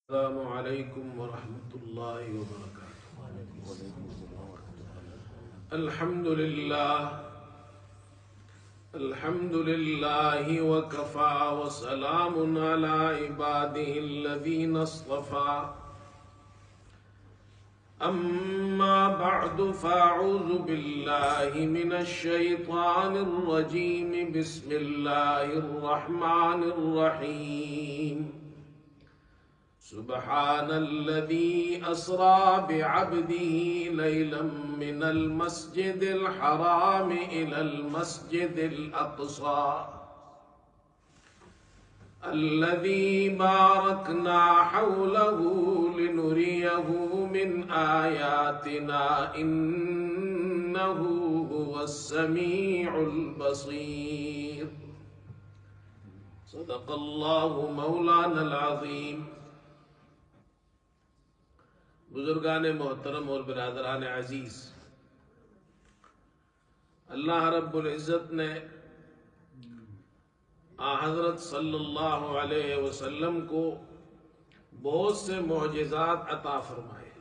السلام علیکم ورحمۃ اللہ وبرکاتہ۔ الحمد للہ وکفى وسلام علی عباده الذین اصطفى، اما بعد فاعوذ باللہ من الشیطان الرجیم، بسم اللہ الرحمن الرحیم۔ سبحان الذي أسرى بعبده ليلا من المسجد الحرام إلى المسجد الأقصى الذي باركنا حوله لنريه من آياتنا إنه هو السميع البصير۔ صدق الله مولانا العظيم۔ بزرگان محترم اور برادران عزیز، اللہ رب العزت نے حضرت صلی اللہ علیہ وسلم کو بہت سے معجزات عطا فرمائے۔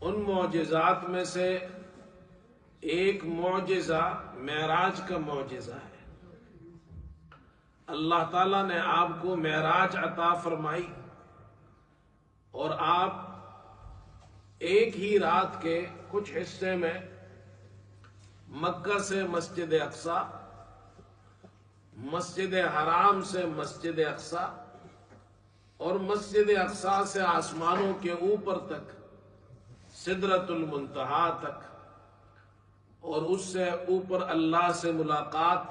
ان معجزات میں سے ایک معجزہ معراج کا معجزہ ہے۔ اللہ تعالیٰ نے آپ کو معراج عطا فرمائی اور آپ ایک ہی رات کے کچھ حصے میں مکہ سے مسجد اقصی، مسجد حرام سے مسجد اقصی اور مسجد اقصی سے آسمانوں کے اوپر تک سدرۃ المنتہا تک، اور اس سے اوپر اللہ سے ملاقات،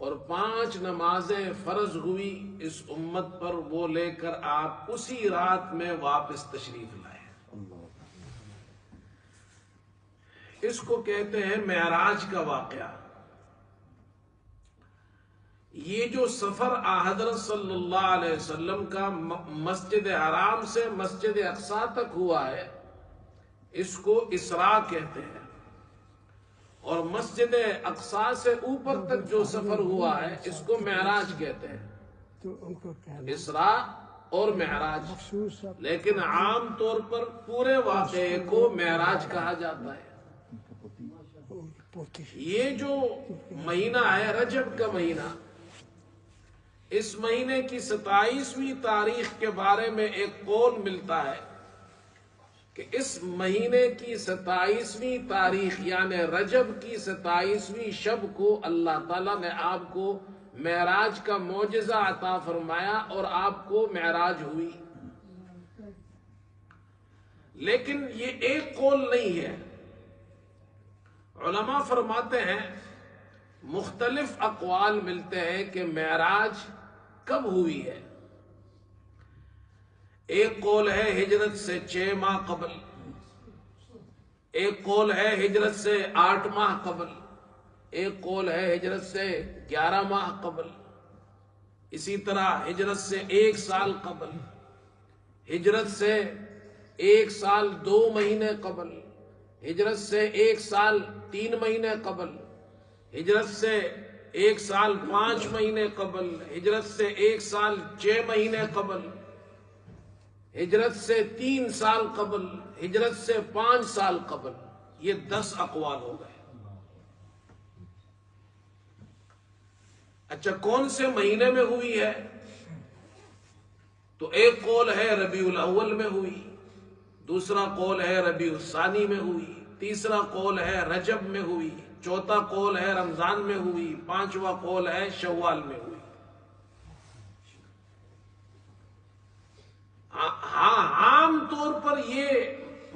اور 5 نمازیں فرض ہوئی اس امت پر، وہ لے کر آپ اسی رات میں واپس تشریف لائے۔ اس کو کہتے ہیں معراج کا واقعہ۔ یہ جو سفر حضرت صلی اللہ علیہ وسلم کا مسجد حرام سے مسجد اقصی تک ہوا ہے، اس کو اسراء کہتے ہیں، اور مسجد اقصی سے اوپر تک جو سفر ہوا ہے اس کو معراج کہتے ہیں، اسراء اور معراج، لیکن عام طور پر پورے واقعے کو معراج کہا جاتا ہے۔ یہ جو مہینہ ہے رجب کا مہینہ، اس مہینے کی 27ویں تاریخ کے بارے میں ایک قول ملتا ہے کہ اس مہینے کی 27ویں تاریخ یعنی رجب کی 27ویں شب کو اللہ تعالیٰ نے آپ کو معراج کا معجزہ عطا فرمایا اور آپ کو معراج ہوئی۔ لیکن یہ ایک قول نہیں ہے، علماء فرماتے ہیں مختلف اقوال ملتے ہیں کہ معراج کب ہوئی ہے۔ ایک قول ہے ہجرت سے 6 ماہ قبل، ایک قول ہے ہجرت سے 8 ماہ قبل، ایک قول ہے ہجرت سے 11 ماہ قبل، اسی طرح ہجرت سے 1 سال قبل، ہجرت سے 1 سال 2 مہینے قبل، ہجرت سے 1 سال 3 مہینے قبل، ہجرت سے 1 سال 5 مہینے قبل، ہجرت سے 1 سال 6 مہینے قبل، ہجرت سے 3 سال قبل، ہجرت سے 5 سال قبل۔ یہ 10 اقوال ہو گئے۔ اچھا، کون سے مہینے میں ہوئی ہے؟ تو ایک قول ہے ربیع الاول میں ہوئی، دوسرا قول ہے ربیع الثانی میں ہوئی، تیسرا قول ہے رجب میں ہوئی، چوتھا قول ہے رمضان میں ہوئی، 5واں قول ہے شوال میں ہوئی۔ ہاں، عام طور پر یہ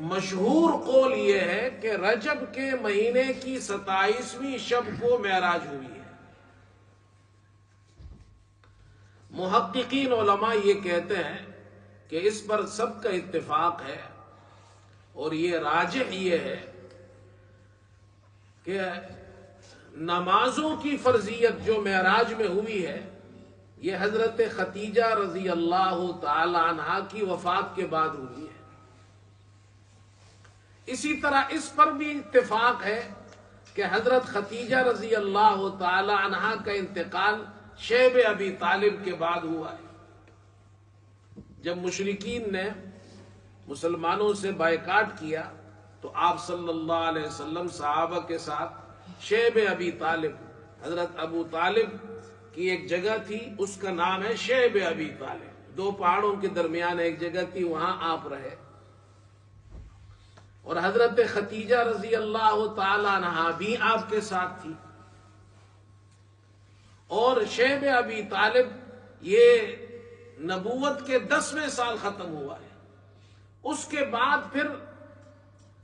مشہور قول یہ ہے کہ رجب کے مہینے کی 27ویں شب کو معراج ہوئی ہے۔ محققین علماء یہ کہتے ہیں کہ اس پر سب کا اتفاق ہے، اور یہ راجح یہ ہے کہ نمازوں کی فرضیت جو معراج میں ہوئی ہے یہ حضرت خدیجہ رضی اللہ تعالی عنہا کی وفات کے بعد ہوئی ہے۔ اسی طرح اس پر بھی اتفاق ہے کہ حضرت خدیجہ رضی اللہ تعالی عنہا کا انتقال شیب ابی طالب کے بعد ہوا ہے۔ جب مشرکین نے مسلمانوں سے بائیکاٹ کیا تو آپ صلی اللہ علیہ وسلم صحابہ کے ساتھ شیب ابی طالب، حضرت ابو طالب کی ایک جگہ تھی، اس کا نام ہے شیب ابی طالب، 2 پہاڑوں کے درمیان ایک جگہ تھی، وہاں آپ رہے، اور حضرت ختیجہ رضی اللہ تعالی عنہا بھی آپ کے ساتھ تھی۔ اور شیب ابی طالب یہ نبوت کے 10ویں سال ختم ہوا ہے، اس کے بعد پھر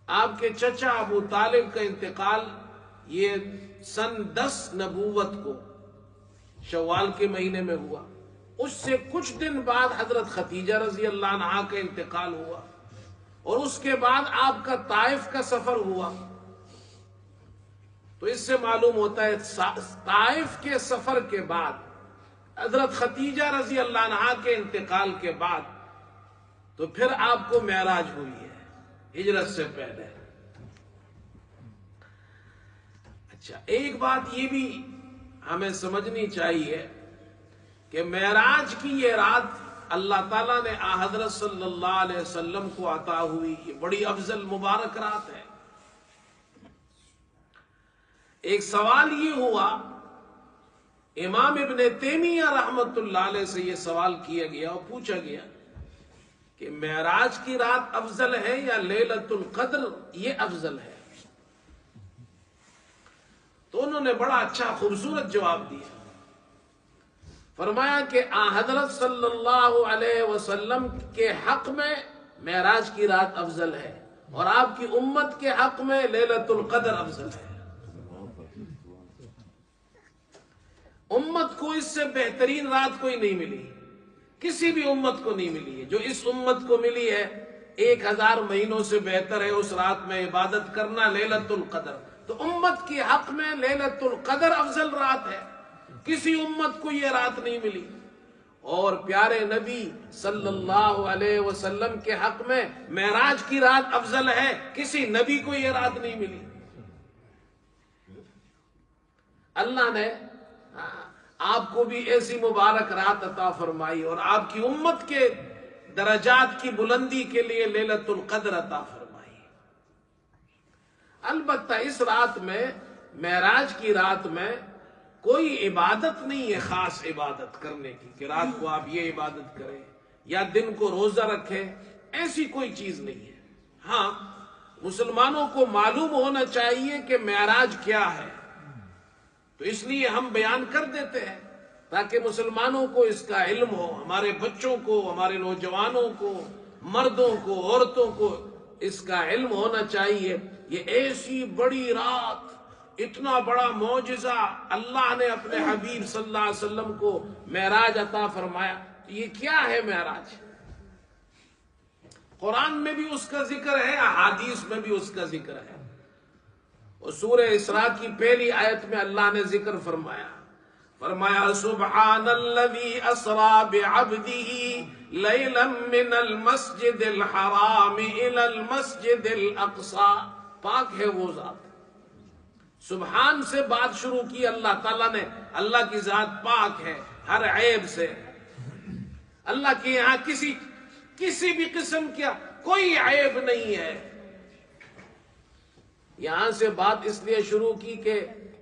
آپ کے چچا ابو طالب کا انتقال یہ سن 10 نبوت کو شوال کے مہینے میں ہوا، اس سے کچھ دن بعد حضرت ختیجہ رضی اللہ عنہا کا انتقال ہوا، اور اس کے بعد آپ کا طائف کا سفر ہوا۔ تو اس سے معلوم ہوتا ہے طائف کے سفر کے بعد، حضرت ختیجہ رضی اللہ عنہا کے انتقال کے بعد تو پھر آپ کو معراج ہوئی ہے، ہجرت سے پہلے۔ اچھا، ایک بات یہ بھی ہمیں سمجھنی چاہیے کہ معراج کی یہ رات اللہ تعالیٰ نے حضرت صلی اللہ علیہ وسلم کو عطا ہوئی، یہ بڑی افضل مبارک رات ہے۔ ایک سوال یہ ہوا، امام ابن تیمیہ رحمت اللہ علیہ سے یہ سوال کیا گیا اور پوچھا گیا کہ معراج کی رات افضل ہے یا لیلۃ القدر یہ افضل ہے؟ تو انہوں نے بڑا اچھا خوبصورت جواب دیا، فرمایا کہ حضرت صلی اللہ علیہ وسلم کے حق میں معراج کی رات افضل ہے، اور آپ کی امت کے حق میں لیلۃ القدر افضل ہے۔ امت کو اس سے بہترین رات کوئی نہیں ملی، کسی بھی امت کو نہیں ملی ہے۔ جو اس امت کو ملی ہے 1000 مہینوں سے بہتر ہے اس رات میں عبادت کرنا، لیلۃ القدر۔ تو امت کے حق میں لیلۃ القدر افضل رات ہے، کسی امت کو یہ رات نہیں ملی۔ اور پیارے نبی صلی اللہ علیہ وسلم کے حق میں معراج کی رات افضل ہے، کسی نبی کو یہ رات نہیں ملی۔ اللہ نے آپ کو بھی ایسی مبارک رات عطا فرمائی، اور آپ کی امت کے درجات کی بلندی کے لیے لیلۃ القدر عطا فرمائی۔ البتہ اس رات میں، معراج کی رات میں، کوئی عبادت نہیں ہے خاص عبادت کرنے کی کہ رات کو آپ یہ عبادت کریں یا دن کو روزہ رکھیں، ایسی کوئی چیز نہیں ہے۔ ہاں، مسلمانوں کو معلوم ہونا چاہیے کہ معراج کیا ہے، تو اس لیے ہم بیان کر دیتے ہیں تاکہ مسلمانوں کو اس کا علم ہو، ہمارے بچوں کو، ہمارے نوجوانوں کو، مردوں کو، عورتوں کو اس کا علم ہونا چاہیے۔ یہ ایسی بڑی رات، اتنا بڑا معجزہ اللہ نے اپنے حبیب صلی اللہ علیہ وسلم کو معراج عطا فرمایا۔ یہ کیا ہے معراج؟ قرآن میں بھی اس کا ذکر ہے، احادیث میں بھی اس کا ذکر ہے۔ اور سورہ اسراء کی پہلی آیت میں اللہ نے ذکر فرمایا سبحان الذی اسری بعبدہ لیلا من المسجد الحرام الی المسجد الاقصی، پاک ہے وہ ذات۔ سبحان سے بات شروع کی اللہ تعالیٰ نے، اللہ کی ذات پاک ہے ہر عیب سے، اللہ کے یہاں کسی بھی قسم کا کوئی عیب نہیں ہے۔ یہاں سے بات اس لیے شروع کی کہ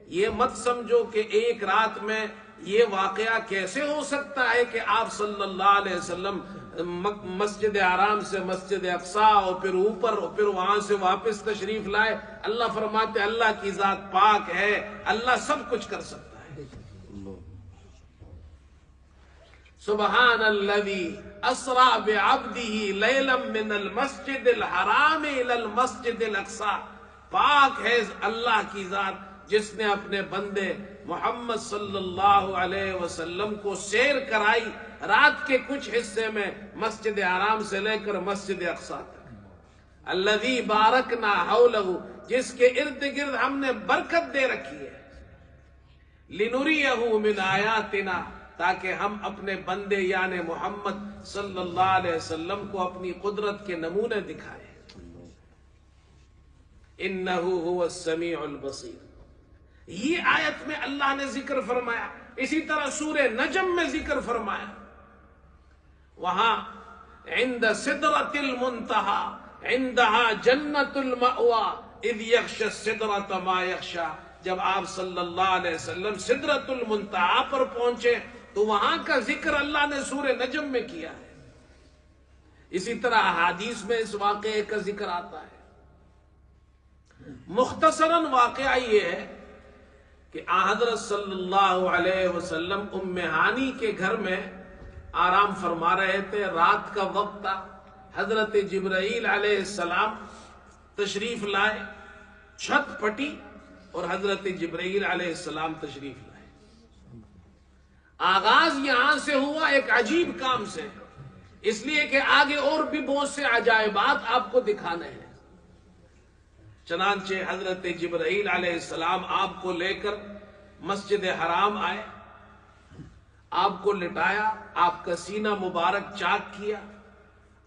یہ مت سمجھو کہ ایک رات میں یہ واقعہ کیسے ہو سکتا ہے کہ آپ صلی اللہ علیہ وسلم مسجد حرام سے مسجد اقصیٰ اور پھر اوپر اور پھر وہاں سے واپس تشریف لائے۔ اللہ فرماتے اللہ کی ذات پاک ہے، اللہ سب کچھ کر سکتا ہے۔ سبحان الذی اسری بعبدہ لیلا من المسجد الحرام الی المسجد الاقصی، پاک ہے اللہ کی ذات جس نے اپنے بندے محمد صلی اللہ علیہ وسلم کو سیر کرائی رات کے کچھ حصے میں مسجد حرام سے لے کر مسجد اقصیٰ تک۔ الذی بارکنا حولہ، جس کے ارد گرد ہم نے برکت دے رکھی ہے، لنریہ من آیاتنا، تاکہ ہم اپنے بندے یعنی محمد صلی اللہ علیہ وسلم کو اپنی قدرت کے نمونے دکھائیں۔ انہ هو السمیع البصیر، یہ آیت میں اللہ نے ذکر فرمایا۔ اسی طرح سورہ نجم میں ذکر فرمایا، وہاں عند سدرۃ المنتہا عندہا جنت المأوا اذ یغشی السدرۃ ما یغشی. جب آپ صلی اللہ علیہ وسلم سدرۃ المنتہا پر پہنچے تو وہاں کا ذکر اللہ نے سورہ نجم میں کیا ہے. اسی طرح احادیث میں اس واقعے کا ذکر آتا ہے. مختصراً واقعہ یہ ہے کہ حضرت صلی اللہ علیہ وسلم ام ہانی کے گھر میں آرام فرما رہے تھے. رات کا وقت تھا. حضرت جبرائیل علیہ السلام تشریف لائے. چھت پھٹی اور حضرت جبرائیل علیہ السلام تشریف لائے. آغاز یہاں سے ہوا ایک عجیب کام سے، اس لیے کہ آگے اور بھی بہت سے عجائبات آپ کو دکھانے ہیں. چنانچہ حضرت جبرائیل علیہ السلام آپ کو لے کر مسجد حرام آئے. آپ کو لٹایا، آپ کا سینہ مبارک چاک کیا،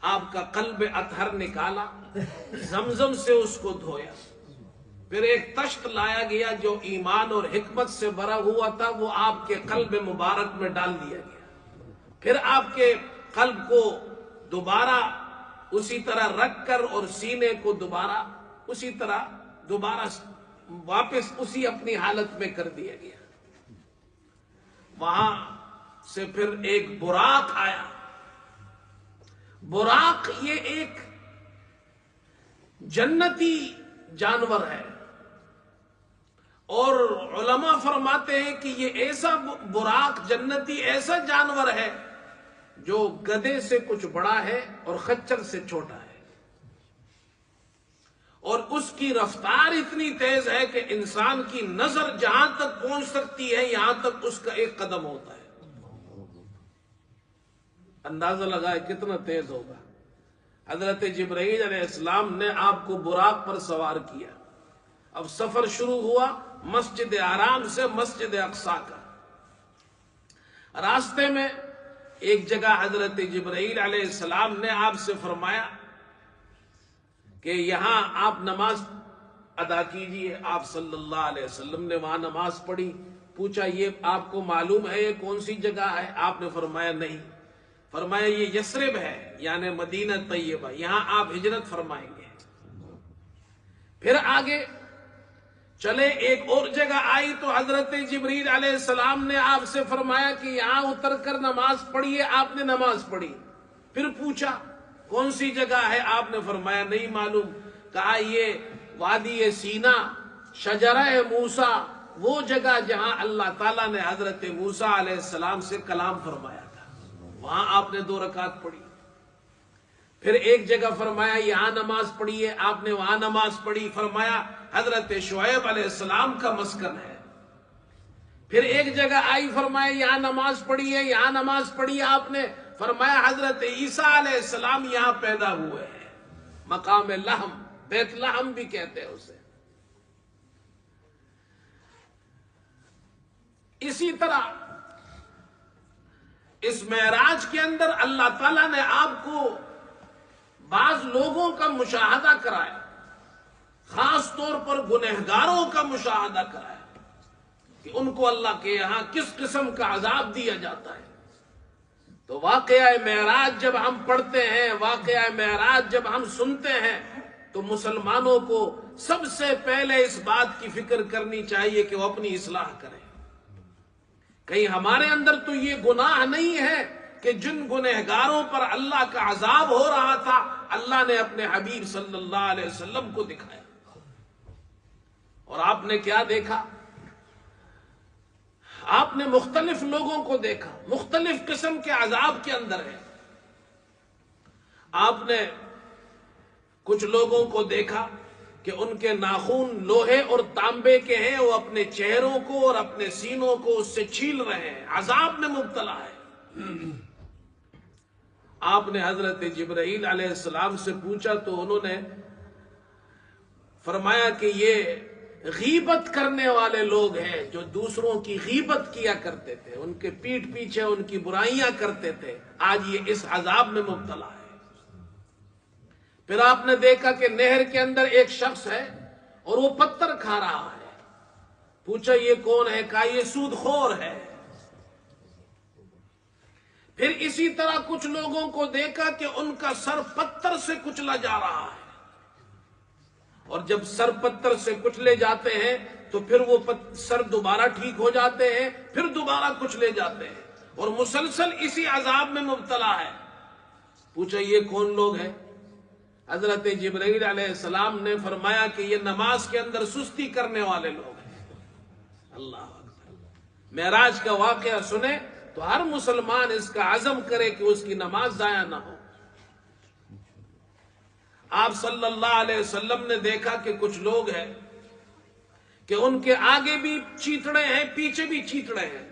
آپ کا قلب اطہر نکالا، زمزم سے اس کو دھویا. پھر ایک تشت لایا گیا جو ایمان اور حکمت سے بھرا ہوا تھا، وہ آپ کے قلب مبارک میں ڈال دیا گیا. پھر آپ کے قلب کو دوبارہ اسی طرح رکھ کر اور سینے کو دوبارہ اسی طرح دوبارہ واپس اسی اپنی حالت میں کر دیا گیا. وہاں سے پھر ایک براق آیا. براق یہ ایک جنتی جانور ہے، اور علماء فرماتے ہیں کہ یہ ایسا براق جنتی ایسا جانور ہے جو گدھے سے کچھ بڑا ہے اور خچر سے چھوٹا ہے، اور اس کی رفتار اتنی تیز ہے کہ انسان کی نظر جہاں تک پہنچ سکتی ہے یہاں تک اس کا ایک قدم ہوتا ہے. اندازہ لگائے کتنا تیز ہوگا. حضرت جبرائیل علیہ السلام نے آپ کو براق پر سوار کیا. اب سفر شروع ہوا مسجد حرام سے مسجد اقصی کا. راستے میں ایک جگہ حضرت جبرائیل علیہ السلام نے آپ سے فرمایا کہ یہاں آپ نماز ادا کیجئے. آپ صلی اللہ علیہ وسلم نے وہاں نماز پڑھی. پوچھا یہ آپ کو معلوم ہے یہ کون سی جگہ ہے؟ آپ نے فرمایا نہیں. فرمایا یہ یثرب ہے یعنی مدینہ طیبہ، یہاں آپ ہجرت فرمائیں گے. پھر آگے چلے ایک اور جگہ آئی تو حضرت جبرائیل علیہ السلام نے آپ سے فرمایا کہ یہاں اتر کر نماز پڑھیے. آپ نے نماز پڑھی. پھر پوچھا کون سی جگہ ہے؟ آپ نے فرمایا نہیں معلوم. کہا یہ وادی سینا شجرہ موسیٰ، وہ جگہ جہاں اللہ تعالیٰ نے حضرت موسیٰ علیہ السلام سے کلام فرمایا تھا، وہاں آپ نے 2 رکعت پڑھی. پھر ایک جگہ فرمایا یہاں نماز پڑھیے. آپ نے وہاں نماز پڑھی. فرمایا حضرت شعیب علیہ السلام کا مسکن ہے. پھر ایک جگہ آئی فرمایا یہاں نماز پڑھیے. یہاں نماز پڑھی. آپ نے فرمایا حضرت عیسیٰ علیہ السلام یہاں پیدا ہوئے ہیں، مقام لحم، بیت لحم بھی کہتے ہیں اسے. اسی طرح اس معراج کے اندر اللہ تعالیٰ نے آپ کو بعض لوگوں کا مشاہدہ کرایا، خاص طور پر گنہگاروں کا مشاہدہ کرایا کہ ان کو اللہ کے یہاں کس قسم کا عذاب دیا جاتا ہے. تو واقعہ معراج جب ہم پڑھتے ہیں، واقعہ معراج جب ہم سنتے ہیں تو مسلمانوں کو سب سے پہلے اس بات کی فکر کرنی چاہیے کہ وہ اپنی اصلاح کریں. کہیں ہمارے اندر تو یہ گناہ نہیں ہے کہ جن گنہگاروں پر اللہ کا عذاب ہو رہا تھا اللہ نے اپنے حبیب صلی اللہ علیہ وسلم کو دکھایا. اور آپ نے کیا دیکھا؟ آپ نے مختلف لوگوں کو دیکھا، مختلف قسم کے عذاب کے اندر ہے. آپ نے کچھ لوگوں کو دیکھا کہ ان کے ناخن لوہے اور تانبے کے ہیں، وہ اپنے چہروں کو اور اپنے سینوں کو اس سے چھیل رہے ہیں، عذاب میں مبتلا ہے. آپ نے حضرت جبرائیل علیہ السلام سے پوچھا تو انہوں نے فرمایا کہ یہ غیبت کرنے والے لوگ ہیں جو دوسروں کی غیبت کیا کرتے تھے، ان کے پیٹھ پیچھے ان کی برائیاں کرتے تھے، آج یہ اس عذاب میں مبتلا ہے. پھر آپ نے دیکھا کہ نہر کے اندر ایک شخص ہے اور وہ پتھر کھا رہا ہے. پوچھا یہ کون ہے؟ کہا یہ سود خور ہے. پھر اسی طرح کچھ لوگوں کو دیکھا کہ ان کا سر پتھر سے کچلا جا رہا ہے، اور جب سر پتھر سے کچلے جاتے ہیں تو پھر وہ سر دوبارہ ٹھیک ہو جاتے ہیں، پھر دوبارہ کچلے جاتے ہیں، اور مسلسل اسی عذاب میں مبتلا ہے۔ پوچھا یہ کون لوگ ہیں؟ حضرت جبرائیل علیہ السلام نے فرمایا کہ یہ نماز کے اندر سستی کرنے والے لوگ ہیں۔ اللہ اکبر۔ معراج کا واقعہ سنے تو ہر مسلمان اس کا عزم کرے کہ اس کی نماز ضائع نہ ہو۔ آپ صلی اللہ علیہ وسلم نے دیکھا کہ کچھ لوگ ہیں کہ ان کے آگے بھی چیتڑے ہیں، پیچھے بھی چیتڑے ہیں،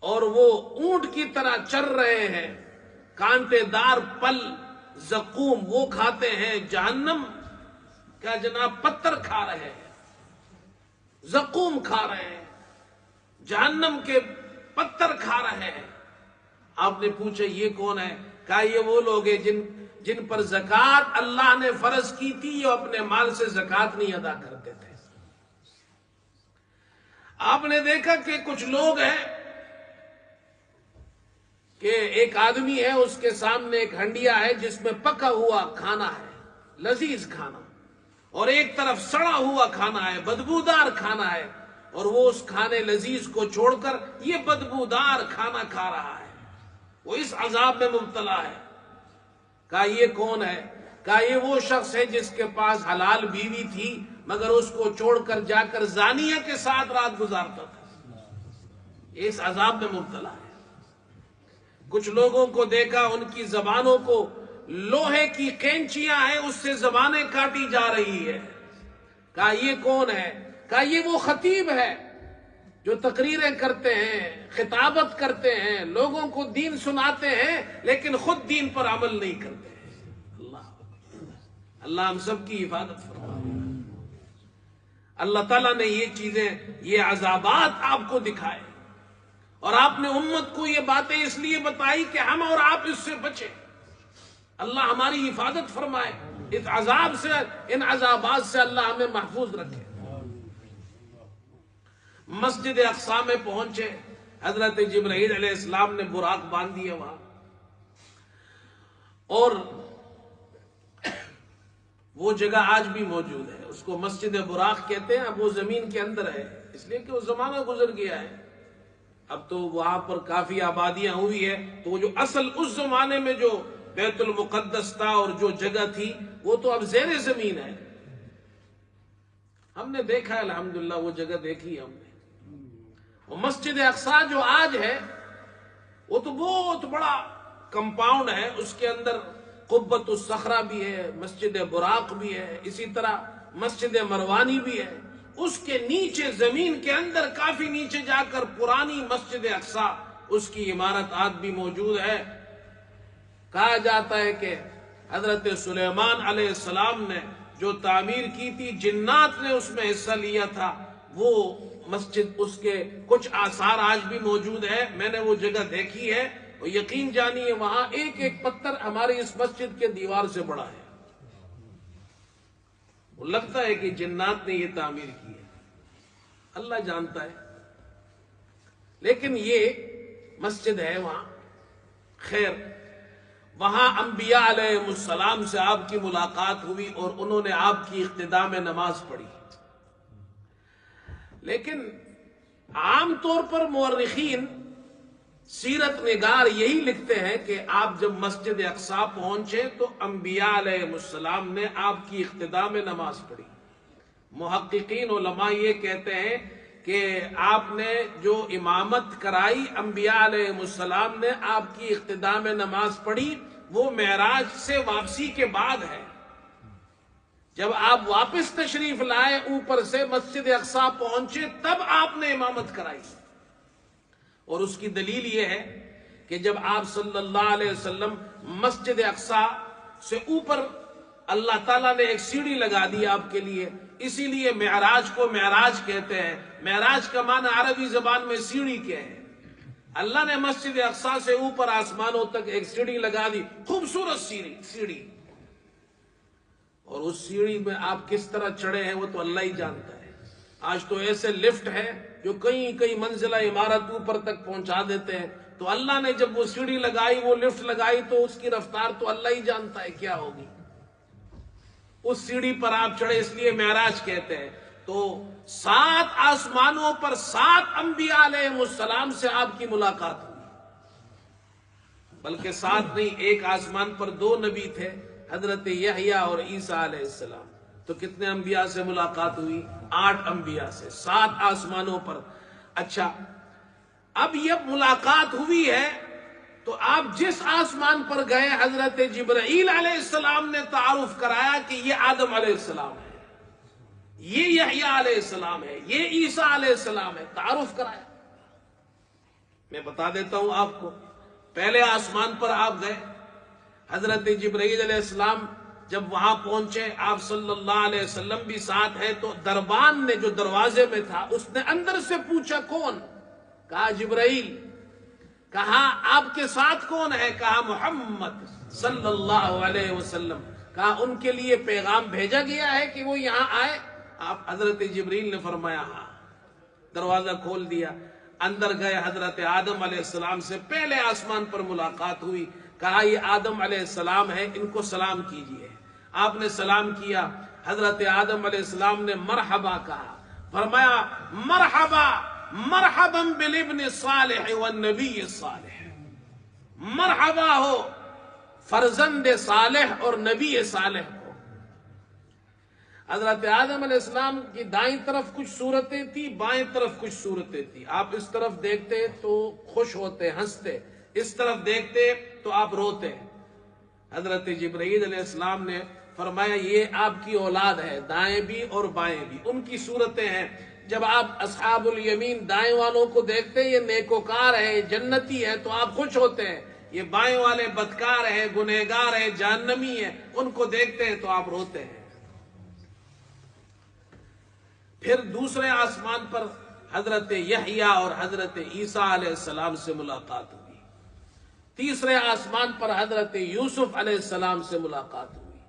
اور وہ اونٹ کی طرح چر رہے ہیں، کانٹے دار پل زقوم وہ کھاتے ہیں، جہنم کا جناب پتھر کھا رہے ہیں، زقوم کھا رہے ہیں، جہنم کے پتھر کھا رہے ہیں۔ آپ نے پوچھا یہ کون ہے؟ کہا یہ وہ لوگ ہیں جن پر زکوٰۃ اللہ نے فرض کی تھی، یہ اپنے مال سے زکوٰۃ نہیں ادا کرتے تھے۔ آپ نے دیکھا کہ کچھ لوگ ہیں کہ ایک آدمی ہے، اس کے سامنے ایک ہنڈیا ہے جس میں پکا ہوا کھانا ہے، لذیذ کھانا، اور ایک طرف سڑا ہوا کھانا ہے، بدبودار کھانا ہے، اور وہ اس کھانے لذیذ کو چھوڑ کر یہ بدبودار کھانا کھا رہا ہے، وہ اس عذاب میں مبتلا ہے۔ کہا یہ کون ہے؟ کہا یہ وہ شخص ہے جس کے پاس حلال بیوی تھی مگر اس کو چھوڑ کر جا کر زانیہ کے ساتھ رات گزارتا تھا، اس عذاب میں مبتلا ہے۔ کچھ لوگوں کو دیکھا ان کی زبانوں کو لوہے کی کینچیاں ہیں، اس سے زبانیں کاٹی جا رہی ہے۔ کہا یہ کون ہے؟ کہا یہ وہ خطیب ہے جو تقریریں کرتے ہیں، خطابت کرتے ہیں، لوگوں کو دین سناتے ہیں لیکن خود دین پر عمل نہیں کرتے ہیں۔ اللہ ہم سب کی حفاظت فرمائے۔ اللہ تعالیٰ نے یہ چیزیں، یہ عذابات آپ کو دکھائے، اور آپ نے امت کو یہ باتیں اس لیے بتائی کہ ہم اور آپ اس سے بچیں۔ اللہ ہماری حفاظت فرمائے اس عذاب سے، ان عذابات سے اللہ ہمیں محفوظ رکھے۔ مسجد اقصی میں پہنچے، حضرت جبرائیل علیہ السلام نے براق باندھ دیے وہاں، اور وہ جگہ آج بھی موجود ہے، اس کو مسجد براق کہتے ہیں۔ اب وہ زمین کے اندر ہے، اس لیے کہ وہ زمانہ گزر گیا ہے، اب تو وہاں پر کافی آبادیاں ہوئی ہے، تو وہ جو اصل اس زمانے میں جو بیت المقدس تھا اور جو جگہ تھی وہ تو اب زیر زمین ہے۔ ہم نے دیکھا ہے الحمدللہ، وہ جگہ دیکھی ہے ہم نے۔ اور مسجد اقصی جو آج ہے وہ تو بہت بڑا کمپاؤنڈ ہے، اس کے اندر قبۃ الصخرہ بھی ہے، مسجد براق بھی ہے، اسی طرح مسجد مروانی بھی ہے۔ اس کے نیچے زمین کے اندر کافی نیچے جا کر پرانی مسجد اقصی، اس کی عمارت آج بھی موجود ہے۔ کہا جاتا ہے کہ حضرت سلیمان علیہ السلام نے جو تعمیر کی تھی، جنات نے اس میں حصہ لیا تھا، وہ مسجد، اس کے کچھ آثار آج بھی موجود ہے۔ میں نے وہ جگہ دیکھی ہے، اور یقین جانیے وہاں ایک ایک پتھر ہماری اس مسجد کے دیوار سے بڑا ہے۔ وہ لگتا ہے کہ جنات نے یہ تعمیر کی ہے، اللہ جانتا ہے، لیکن یہ مسجد ہے وہاں۔ خیر، وہاں انبیاء علیہ السلام سے آپ کی ملاقات ہوئی اور انہوں نے آپ کی اقتداء میں نماز پڑھی، لیکن عام طور پر مورخین، سیرت نگار یہی لکھتے ہیں کہ آپ جب مسجد اقصی پہنچے تو انبیاء علیہ السلام نے آپ کی اقتداء میں نماز پڑھی۔ محققین علماء یہ کہتے ہیں کہ آپ نے جو امامت کرائی، انبیاء علیہ السلام نے آپ کی اقتداء میں نماز پڑھی، وہ معراج سے واپسی کے بعد ہے۔ جب آپ واپس تشریف لائے، اوپر سے مسجد اقصی پہنچے، تب آپ نے امامت کرائی۔ اور اس کی دلیل یہ ہے کہ جب آپ صلی اللہ علیہ وسلم مسجد اقصی سے اوپر، اللہ تعالیٰ نے ایک سیڑھی لگا دی آپ کے لیے، اسی لیے معراج کو معراج کہتے ہیں۔ معراج کا معنی عربی زبان میں سیڑھی کے ہے۔ اللہ نے مسجد اقصی سے اوپر آسمانوں تک ایک سیڑھی لگا دی، خوبصورت سیڑھی، اور اس سیڑھی میں آپ کس طرح چڑھے ہیں وہ تو اللہ ہی جانتا ہے۔ آج تو ایسے لفٹ ہے جو کئی کئی منزلہ عمارت اوپر تک پہنچا دیتے ہیں، تو اللہ نے جب وہ سیڑھی لگائی، وہ لفٹ لگائی، تو اس کی رفتار تو اللہ ہی جانتا ہے کیا ہوگی۔ اس سیڑھی پر آپ چڑھے، اس لیے معراج کہتے ہیں۔ تو 7 آسمانوں پر 7 انبیاء علیہ السلام سے آپ کی ملاقات ہوئی، بلکہ 7 نہیں، ایک آسمان پر 2 نبی تھے، حضرت یحییٰ اور عیسیٰ علیہ السلام۔ تو کتنے انبیاء سے ملاقات ہوئی؟ 8 انبیاء سے، 7 آسمانوں پر۔ اچھا، اب یہ ملاقات ہوئی ہے تو آپ جس آسمان پر گئے، حضرت جبرائیل علیہ السلام نے تعارف کرایا کہ یہ آدم علیہ السلام ہے، یہ یحییٰ علیہ السلام ہے، یہ عیسیٰ علیہ السلام ہے، تعارف کرایا۔ میں بتا دیتا ہوں آپ کو، پہلے آسمان پر آپ گئے، حضرت جبرائیل علیہ السلام جب وہاں پہنچے، آپ صلی اللہ علیہ وسلم بھی ساتھ ہے، تو دربان نے جو دروازے میں تھا، اس نے اندر سے پوچھا کون؟ کہا جبرائیل۔ کہا آپ کے ساتھ کون ہے؟ کہا محمد صلی اللہ علیہ وسلم۔ کہا ان کے لیے پیغام بھیجا گیا ہے کہ وہ یہاں آئے؟ آپ حضرت جبرائیل نے فرمایا ہاں۔ دروازہ کھول دیا، اندر گئے، حضرت آدم علیہ السلام سے پہلے آسمان پر ملاقات ہوئی۔ کہا یہ آدم علیہ السلام ہے، ان کو سلام کیجئے۔ آپ نے سلام کیا، حضرت آدم علیہ السلام نے مرحبا کہا، فرمایا مرحبا مرحبا بالابن صالح والنبی صالح، مرحبا ہو فرزند صالح اور نبی صالح کو۔ حضرت آدم علیہ السلام کی دائیں طرف کچھ صورتیں تھی، بائیں طرف کچھ صورتیں تھی۔ آپ اس طرف دیکھتے تو خوش ہوتے، ہنستے، اس طرف دیکھتے تو آپ روتے۔ حضرت جبرائیل علیہ السلام نے فرمایا یہ آپ کی اولاد ہے، دائیں بھی اور بائیں بھی، ان کی صورتیں ہیں۔ جب آپ اصحاب الیمین دائیں والوں کو دیکھتے ہیں، یہ نیکوکار ہے، جنتی ہے، تو آپ خوش ہوتے ہیں۔ یہ بائیں والے بدکار ہیں، گنہگار ہیں، جہنمی ہیں، ان کو دیکھتے ہیں تو آپ روتے ہیں۔ پھر دوسرے آسمان پر حضرت یحییٰ اور حضرت عیسیٰ علیہ السلام سے ملاقات ہوئی۔ تیسرے آسمان پر حضرت یوسف علیہ السلام سے ملاقات ہوئی،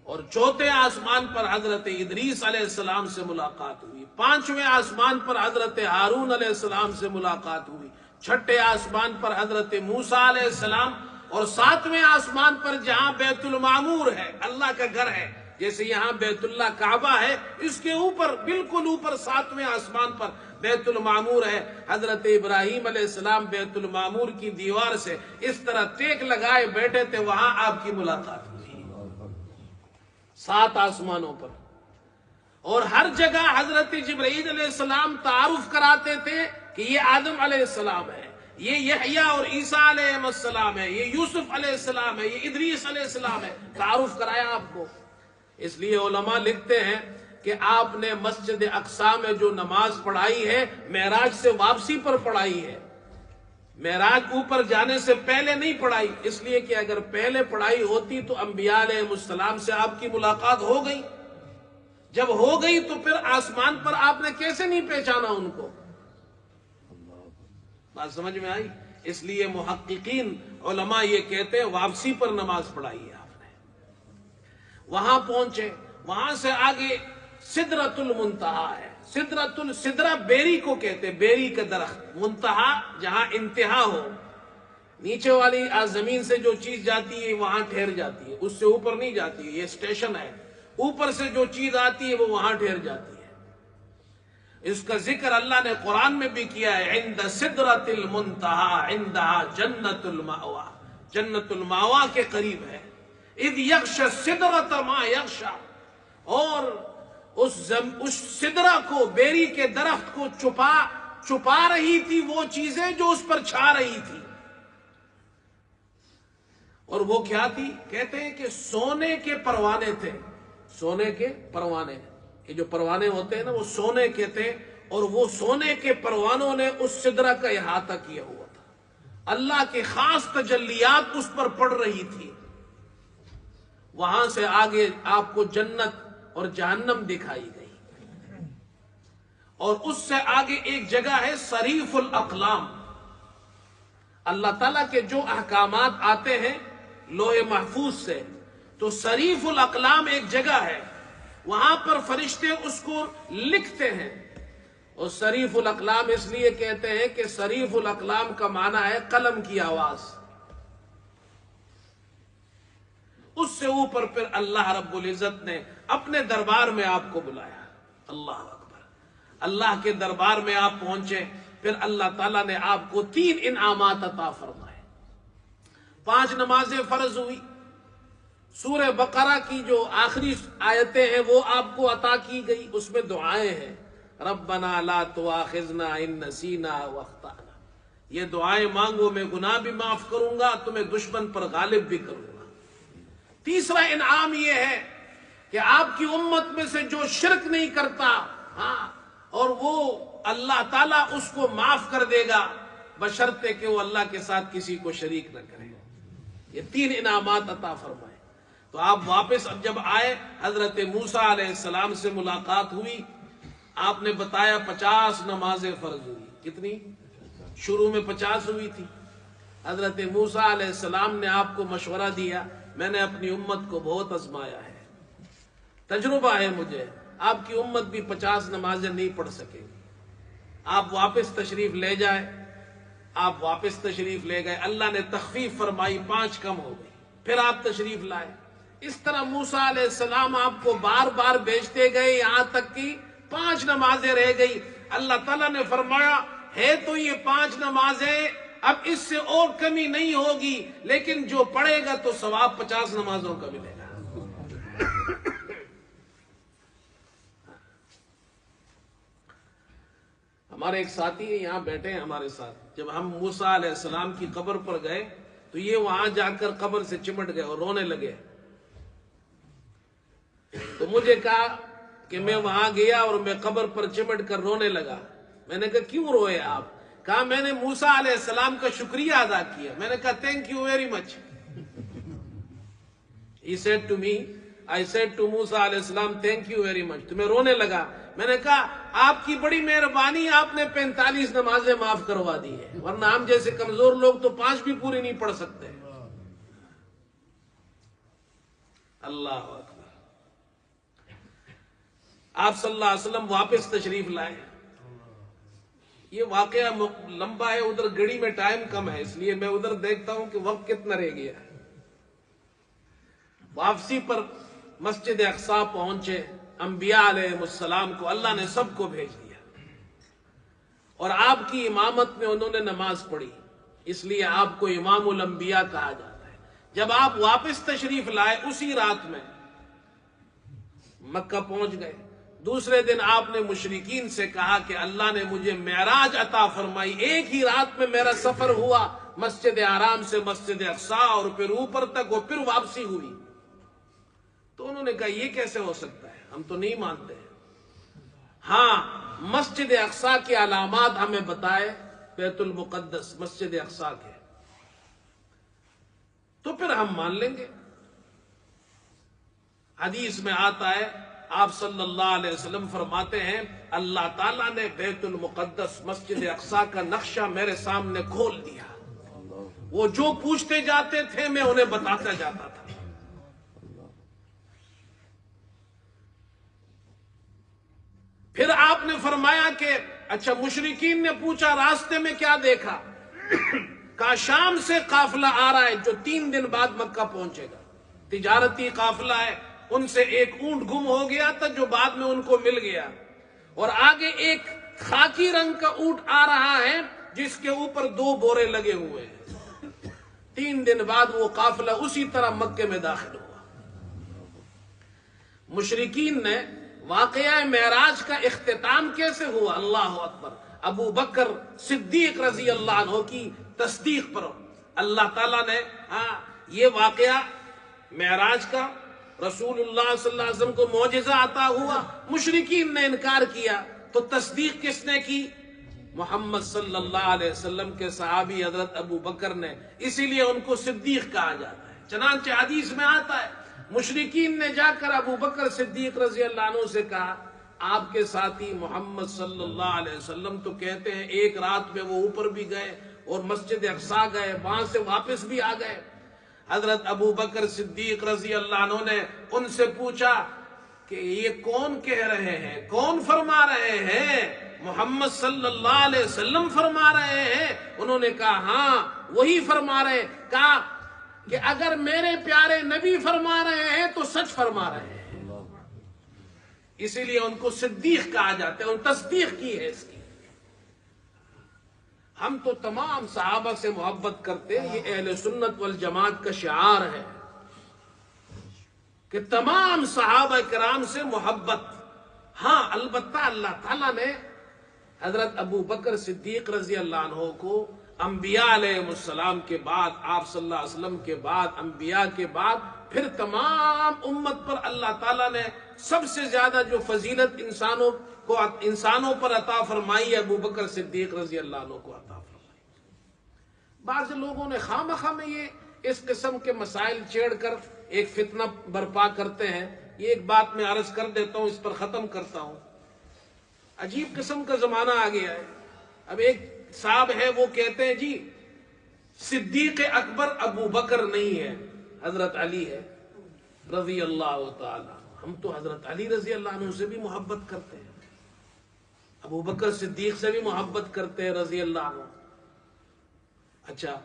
اور چوتھے آسمان پر حضرت ادریس علیہ السلام سے ملاقات ہوئی۔ 5ویں آسمان پر حضرت ہارون علیہ السلام سے ملاقات ہوئی۔ 6ٹھے آسمان پر حضرت موسیٰ علیہ السلام، اور 7ویں آسمان پر جہاں بیت المعمور ہے، اللہ کا گھر ہے، جیسے یہاں بیت اللہ کعبہ ہے، اس کے اوپر بالکل اوپر 7ویں آسمان پر بیت المعمور ہے۔ حضرت ابراہیم علیہ السلام بیت المعمور کی دیوار سے اس طرح ٹیک لگائے بیٹھے تھے، وہاں آپ کی ملاقات ہوئی 7 آسمانوں پر۔ اور ہر جگہ حضرت جبرائیل علیہ السلام تعارف کراتے تھے کہ یہ آدم علیہ السلام ہے، یہ یحییٰ اور عیسیٰ علیہ السلام ہے، یہ یوسف علیہ السلام ہے، یہ ادریس علیہ السلام ہے، تعارف کرایا آپ کو۔ اس لیے علماء لکھتے ہیں کہ آپ نے مسجد اقصی میں جو نماز پڑھائی ہے، معراج سے واپسی پر پڑھائی ہے، معراج اوپر جانے سے پہلے نہیں پڑھائی، اس لیے کہ اگر پہلے پڑھائی ہوتی تو انبیاء علیہ السلام سے آپ کی ملاقات ہو گئی۔ جب ہو گئی تو پھر آسمان پر آپ نے کیسے نہیں پہچانا ان کو؟ بات سمجھ میں آئی؟ اس لیے محققین علماء یہ کہتے ہیں واپسی پر نماز پڑھائی ہے آپ نے۔ وہاں پہنچے، وہاں سے آگے سدرۃ المنتہا ہے۔ سدرہ بیری کو کہتے ہیں، بیری کا درخت، منتہا جہاں انتہا ہو، نیچے والی زمین سے جو چیز جاتی ہے وہاں ٹھہر جاتی ہے، اس سے اوپر نہیں جاتی ہے، یہ اسٹیشن ہے۔ اوپر سے جو چیز آتی ہے وہ وہاں ٹھہر جاتی ہے۔ اس کا ذکر اللہ نے قرآن میں بھی کیا ہے، عند سدرۃ المنتہا عندہا جنت المأوا، جنت المأوا کے قریب ہے۔ اذ یغشی السدرۃ ما یغشی، اور اس سدرہ کو، بیری کے درخت کو چھپا رہی تھی وہ چیزیں جو اس پر چھا رہی تھی۔ اور وہ کیا تھی؟ کہتے ہیں کہ سونے کے پروانے تھے، سونے کے پروانے، یہ جو پروانے ہوتے ہیں نا وہ سونے کے تھے، اور وہ سونے کے پروانوں نے اس سدرہ کا احاطہ کیا ہوا تھا۔ اللہ کے خاص تجلیات اس پر پڑ رہی تھی۔ وہاں سے آگے آپ کو جنت اور جہنم دکھائی گئی، اور اس سے آگے ایک جگہ ہے صریف الاقلام۔ اللہ تعالیٰ کے جو احکامات آتے ہیں لوح محفوظ سے، تو صریف الاقلام ایک جگہ ہے، وہاں پر فرشتے اس کو لکھتے ہیں، اور صریف الاقلام اس لیے کہتے ہیں کہ صریف الاقلام کا معنی ہے قلم کی آواز. اس سے اوپر پھر اللہ رب العزت نے اپنے دربار میں آپ کو بلایا. اللہ اکبر. اللہ کے دربار میں آپ پہنچے. پھر اللہ تعالیٰ نے آپ کو 3 انعامات عطا فرمائے. 5 نمازیں فرض ہوئی. سورہ بقرہ کی جو آخری آیتیں ہیں وہ آپ کو عطا کی گئی. اس میں دعائیں ہیں. ربنا لا تؤاخذنا ان نسینا واخطأنا. یہ دعائیں مانگو، میں گناہ بھی معاف کروں گا، تمہیں دشمن پر غالب بھی کروں گا. تیسرا انعام یہ ہے کہ آپ کی امت میں سے جو شرک نہیں کرتا، اور وہ اللہ تعالیٰ اس کو معاف کر دے گا بشرطے کہ وہ اللہ کے ساتھ کسی کو شریک نہ کرے. یہ 3 انعامات عطا فرمائے. تو آپ واپس جب آئے، حضرت موسیٰ علیہ السلام سے ملاقات ہوئی. آپ نے بتایا 50 نمازیں فرض ہوئی. کتنی؟ شروع میں 50 ہوئی تھی. حضرت موسیٰ علیہ السلام نے آپ کو مشورہ دیا، میں نے اپنی امت کو بہت آزمایا ہے، تجربہ ہے مجھے، آپ کی امت بھی 50 نمازیں نہیں پڑھ سکے گی. آپ واپس تشریف لے جائے. آپ واپس تشریف لے گئے. اللہ نے تخفیف فرمائی، 5 کم ہو گئی. پھر آپ تشریف لائے. اس طرح موسیٰ علیہ السلام آپ کو بار بار بھیجتے گئے، یہاں تک کہ 5 نمازیں رہ گئی. اللہ تعالیٰ نے فرمایا ہے تو یہ 5 نمازیں، اب اس سے اور کمی نہیں ہوگی، لیکن جو پڑھے گا تو ثواب 50 نمازوں کا ملے گا. ہمارے ایک ساتھی ہیں یہاں بیٹھے ہیں ہمارے ساتھ. جب ہم موسیٰ علیہ السلام کی قبر پر گئے تو یہ وہاں جا کر قبر سے چمٹ گئے اور رونے لگے. تو مجھے کہا کہ میں وہاں گیا اور میں قبر پر چمٹ کر رونے لگا. میں نے کہا کیوں روئے آپ؟ کہا میں نے موسیٰ علیہ السلام کا شکریہ ادا کیا. میں نے کہا thank you very much. He said to me, I said to موسیٰ علیہ السلام thank you very much. تو میں رونے لگا. میں نے کہا آپ کی بڑی مہربانی، آپ نے 45 نمازیں معاف کروا دی ہے، ورنہ ہم جیسے کمزور لوگ تو 5 بھی پوری نہیں پڑھ سکتے. اللہ اکبر. آپ صلی اللہ علیہ وسلم واپس تشریف لائے. یہ واقعہ لمبا ہے، ادھر گھڑی میں ٹائم کم ہے، اس لیے میں ادھر دیکھتا ہوں کہ وقت کتنا رہ گیا. واپسی پر مسجد اقصی پہنچے. انبیاء علیہ السلام کو اللہ نے سب کو بھیج دیا اور آپ کی امامت میں انہوں نے نماز پڑھی، اس لیے آپ کو امام الانبیاء کہا جاتا ہے. جب آپ واپس تشریف لائے اسی رات میں مکہ پہنچ گئے. دوسرے دن آپ نے مشرکین سے کہا کہ اللہ نے مجھے معراج عطا فرمائی، ایک ہی رات میں میرا سفر ہوا مسجد حرام سے مسجد اقصی اور پھر اوپر تک اور پھر واپسی ہوئی. تو انہوں نے کہا یہ کیسے ہو سکتا ہے، ہم تو نہیں مانتے. ہاں مسجد اقصی کے علامات ہمیں بتائے، بیت المقدس مسجد اقصی کے، تو پھر ہم مان لیں گے. حدیث میں آتا ہے، آپ صلی اللہ علیہ وسلم فرماتے ہیں اللہ تعالیٰ نے بیت المقدس مسجد اقصی کا نقشہ میرے سامنے کھول دیا. وہ جو پوچھتے جاتے تھے میں انہیں بتاتا جاتا تھا. پھر آپ نے فرمایا کہ اچھا، مشرکین نے پوچھا راستے میں کیا دیکھا؟ کہا شام سے قافلہ آ رہا ہے جو 3 دن بعد مکہ پہنچے گا. تجارتی قافلہ ہے. ان سے ایک اونٹ گم ہو گیا تھا جو بعد میں ان کو مل گیا، اور آگے ایک خاکی رنگ کا اونٹ آ رہا ہے جس کے اوپر 2 بورے لگے ہوئے ہیں. 3 دن بعد وہ قافلہ اسی طرح مکے میں داخل ہوا. مشرکین نے واقعہ معراج کا اختتام کیسے ہوا؟ اللہ اکبر. ابو بکر صدیق رضی اللہ عنہ کی تصدیق پر اللہ تعالیٰ نے یہ واقعہ معراج کا رسول اللہ صلی اللہ علیہ وسلم کو معجزہ عطا ہوا، مشرکین نے انکار کیا، تو تصدیق کس نے کی؟ محمد صلی اللہ علیہ وسلم کے صحابی حضرت ابو بکر نے. اسی لیے ان کو صدیق کہا جاتا ہے. چنانچہ حدیث میں آتا ہے مشرکین نے جا کر ابو بکر صدیق رضی اللہ عنہ سے کہا آپ کے ساتھی محمد صلی اللہ علیہ وسلم تو کہتے ہیں ایک رات میں وہ اوپر بھی گئے اور مسجد اقصی گئے، وہاں سے واپس بھی آ گئے. حضرت ابو بکر صدیق رضی اللہ عنہ نے ان سے پوچھا کہ یہ کون کہہ رہے ہیں، کون فرما رہے ہیں؟ محمد صلی اللہ علیہ وسلم فرما رہے ہیں۔ انہوں نے کہا ہاں وہی فرما رہے ہیں۔ کہا کہ اگر میرے پیارے نبی فرما رہے ہیں تو سچ فرما رہے ہیں، اسی لیے ان کو صدیق کہا جاتا ہے، ان تصدیق کی ہے اس کی۔ ہم تو تمام صحابہ سے محبت کرتے ہیں، یہ اہل سنت والجماعت کا شعار ہے کہ تمام صحابہ کرام سے محبت۔ ہاں البتہ اللہ تعالیٰ نے حضرت ابو بکر صدیق رضی اللہ عنہ کو انبیاء علیہ السلام کے بعد، آپ صلی اللہ علیہ وسلم کے بعد، انبیاء کے بعد پھر تمام امت پر اللہ تعالیٰ نے سب سے زیادہ جو فضیلت انسانوں پر عطا فرمائی ہے، ابو بکر صدیق رضی اللہ عنہ کو عطا فرمائی۔ بعض لوگوں نے خواہ میں یہ اس قسم کے مسائل چھیڑ کر ایک فتنہ برپا کرتے ہیں۔ یہ ایک بات میں عرض کر دیتا ہوں، اس پر ختم کرتا ہوں۔ عجیب قسم کا زمانہ آ گیا ہے۔ اب ایک صاحب ہے، وہ کہتے ہیں جی صدیق اکبر ابو بکر نہیں ہے، حضرت علی ہے رضی اللہ تعالی۔ ہم تو حضرت علی رضی اللہ عنہ سے بھی محبت کرتے ہیں، ابو بکر صدیق سے بھی محبت کرتے ہیں رضی اللہ عنہ۔ اچھا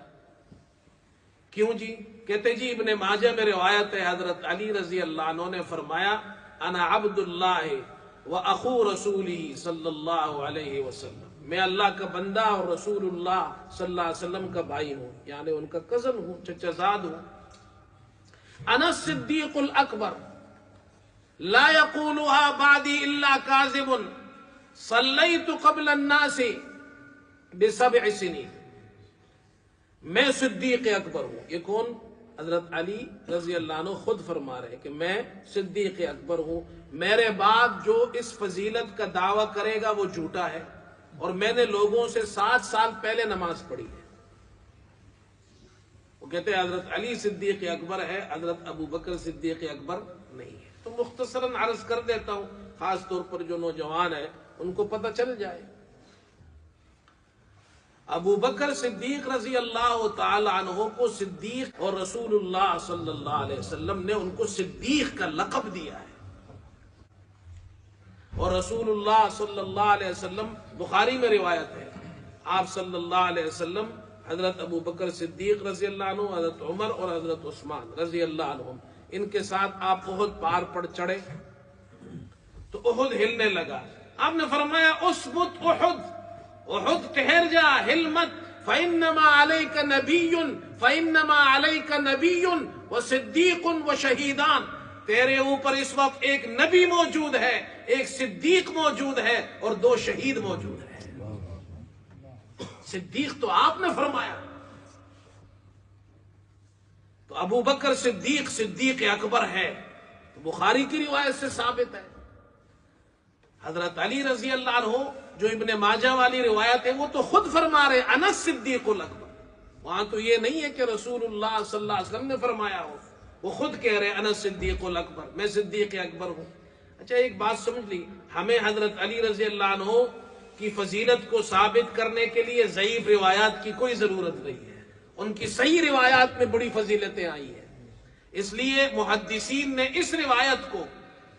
کیوں جی؟ کہتے جی ابن ماجہ میں روایت ہے، حضرت علی رضی اللہ عنہ نے فرمایا انا عبد اللہ و اخو رسولہ صلی اللہ علیہ وسلم، میں اللہ کا بندہ اور رسول اللہ صلی اللہ علیہ وسلم کا بھائی ہوں، یعنی ان کا کزن ہوں، چچا زاد ہوں۔ انا الصدیق الاکبر لا یقولها بعدی الا کاذب صلیت قبل الناس ب7 سنین، میں صدیق اکبر ہوں۔ یہ کون؟ حضرت علی رضی اللہ عنہ خود فرما رہے ہیں کہ میں صدیق اکبر ہوں، میرے بعد جو اس فضیلت کا دعویٰ کرے گا وہ جھوٹا ہے، اور میں نے لوگوں سے 7 سال پہلے نماز پڑھی ہے۔ وہ کہتے ہیں حضرت علی صدیق اکبر ہے، حضرت ابو بکر صدیق اکبر نہیں ہے۔ تو مختصراً عرض کر دیتا ہوں، خاص طور پر جو نوجوان ہیں ان کو پتہ چل جائے۔ ابو بکر صدیق رضی اللہ تعالی عنہ کو صدیق، اور رسول اللہ صلی اللہ علیہ وسلم نے ان کو صدیق کا لقب دیا ہے۔ اور رسول اللہ صلی اللہ علیہ وسلم، بخاری میں روایت ہے، آپ صلی اللہ علیہ وسلم حضرت ابو بکر صدیق رضی اللہ عنہ، حضرت عمر اور حضرت عثمان رضی اللہ عنہم، ان کے ساتھ آپ احد پہاڑ پر چڑھے تو احد ہلنے لگا۔ آپ نے فرمایا اسبت احد، احد ٹھہر جا، ہل مت، فإنما علیک نبی، فإنما علیک نبی وصدیق وشہیدان، تیرے اوپر اس وقت ایک نبی موجود ہے، ایک صدیق موجود ہے، اور 2 شہید موجود ہیں۔ صدیق تو آپ نے فرمایا، تو ابو بکر صدیق صدیق اکبر ہے، تو بخاری کی روایت سے ثابت ہے۔ حضرت علی رضی اللہ عنہ جو ابن ماجہ والی روایت ہے، وہ تو خود فرما رہے انا الصدیق الاکبر، وہاں تو یہ نہیں ہے کہ رسول اللہ صلی اللہ علیہ وسلم نے فرمایا ہو، وہ خود کہہ رہے انا الصدیق الاکبر، میں صدیق اکبر ہوں۔ اچھا ایک بات سمجھ لی، ہمیں حضرت علی رضی اللہ عنہ کی فضیلت کو ثابت کرنے کے لیے ضعیف روایات کی کوئی ضرورت نہیں ہے، ان کی صحیح روایات میں بڑی فضیلتیں آئی ہیں۔ اس لیے محدثین نے اس روایت کو،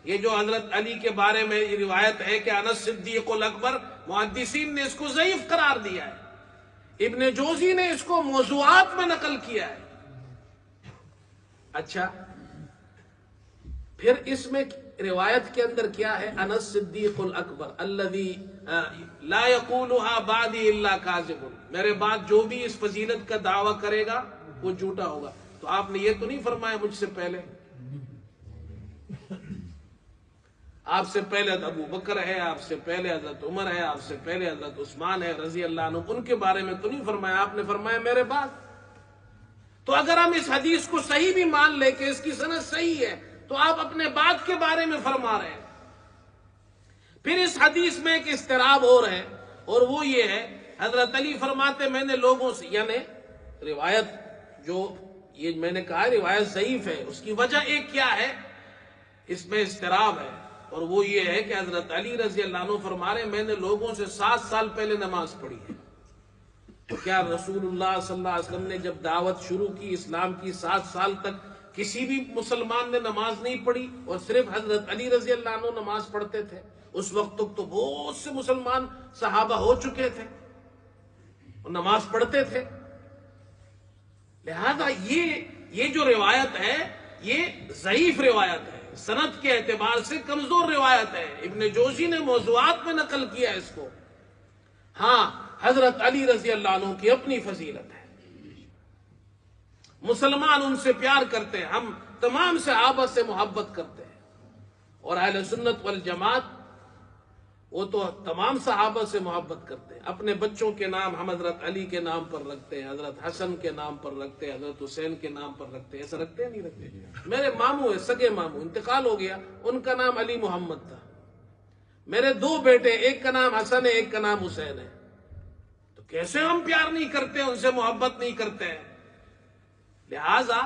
یہ جو حضرت علی کے بارے میں یہ روایت ہے کہ انا الصدیق الاکبر، محدثین نے اس کو ضعیف قرار دیا ہے، ابن جوزی نے اس کو موضوعات میں نقل کیا ہے۔ اچھا پھر اس میں روایت کے اندر کیا ہے؟ انا الصدیق الاکبر الذی لا یقولها بعدی الا کاذب، میرے بعد جو بھی اس فضیلت کا دعویٰ کرے گا وہ جھوٹا ہوگا۔ تو آپ نے یہ تو نہیں فرمایا مجھ سے پہلے، آپ سے پہلے ابو بکر ہے، آپ سے پہلے حضرت عمر ہے، آپ سے پہلے حضرت عثمان ہے رضی اللہ عنہ، ان کے بارے میں تو نہیں فرمایا، آپ نے فرمایا میرے بعد۔ تو اگر ہم اس حدیث کو صحیح بھی مان لے کہ اس کی سند صحیح ہے، تو آپ اپنے بعد کے بارے میں فرما رہے ہیں۔ پھر اس حدیث میں ایک اضطراب اور ہے، اور وہ یہ ہے، حضرت علی فرماتے میں نے لوگوں سے، یعنی روایت جو یہ میں نے کہا روایت ضعیف ہے، اس کی وجہ ایک کیا ہے، اس میں اضطراب ہے، اور وہ یہ ہے کہ حضرت علی رضی اللہ عنہ فرما رہے ہیں میں نے لوگوں سے 7 سال پہلے نماز پڑھی ہے۔ تو کیا رسول اللہ صلی اللہ علیہ وسلم نے جب دعوت شروع کی اسلام کی 7 سال تک کسی بھی مسلمان نے نماز نہیں پڑھی اور صرف حضرت علی رضی اللہ عنہ نماز پڑھتے تھے. اس وقت تک تو بہت سے مسلمان صحابہ ہو چکے تھے اور نماز پڑھتے تھے. لہذا یہ جو روایت ہے یہ ضعیف روایت ہے، سند کے اعتبار سے کمزور روایت ہے. ابن جوزی نے موضوعات میں نقل کیا اس کو. ہاں حضرت علی رضی اللہ عنہ کی اپنی فضیلت ہے، مسلمان ان سے پیار کرتے ہیں، ہم تمام صحابہ سے محبت کرتے ہیں. اور اہل سنت والجماعت وہ تو تمام صحابہ سے محبت کرتے ہیں. اپنے بچوں کے نام ہم حضرت علی کے نام پر رکھتے ہیں، حضرت حسن کے نام پر رکھتے ہیں، حضرت حسین کے نام پر رکھتے ہیں. ایسا رکھتے ہیں نہیں رکھتے؟ میرے ماموں ہے، سگے ماموں، انتقال ہو گیا، ان کا نام علی محمد تھا. میرے 2 بیٹے، ایک کا نام حسن ہے، ایک کا نام حسین ہے. تو کیسے ہم پیار نہیں کرتے، ان سے محبت نہیں کرتے ہیں؟ لہذا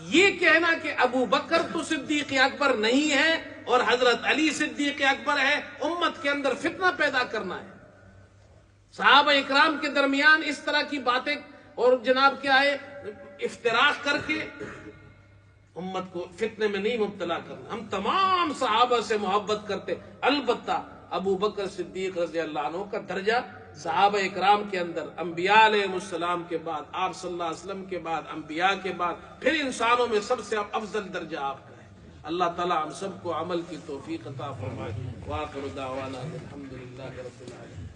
یہ کہنا کہ ابو بکر تو صدیق اکبر نہیں ہے اور حضرت علی صدیق اکبر ہے، امت کے اندر فتنہ پیدا کرنا ہے. صحابہ اکرام کے درمیان اس طرح کی باتیں اور جناب کیا ہے افتراق کر کے امت کو فتنے میں نہیں مبتلا کرنا. ہم تمام صحابہ سے محبت کرتے، البتہ ابو بکر صدیق رضی اللہ عنہ کا درجہ صحابہ اکرام کے اندر انبیاء علیہ السلام کے بعد، آپ صلی اللہ علیہ وسلم کے بعد، انبیاء کے بعد، پھر انسانوں میں سب سے افضل درجہ آپ کا ہے. اللہ تعالی ہم سب کو عمل کی توفیق عطا فرمائے. وآخر دعوانا الحمدللہ رب العالمین.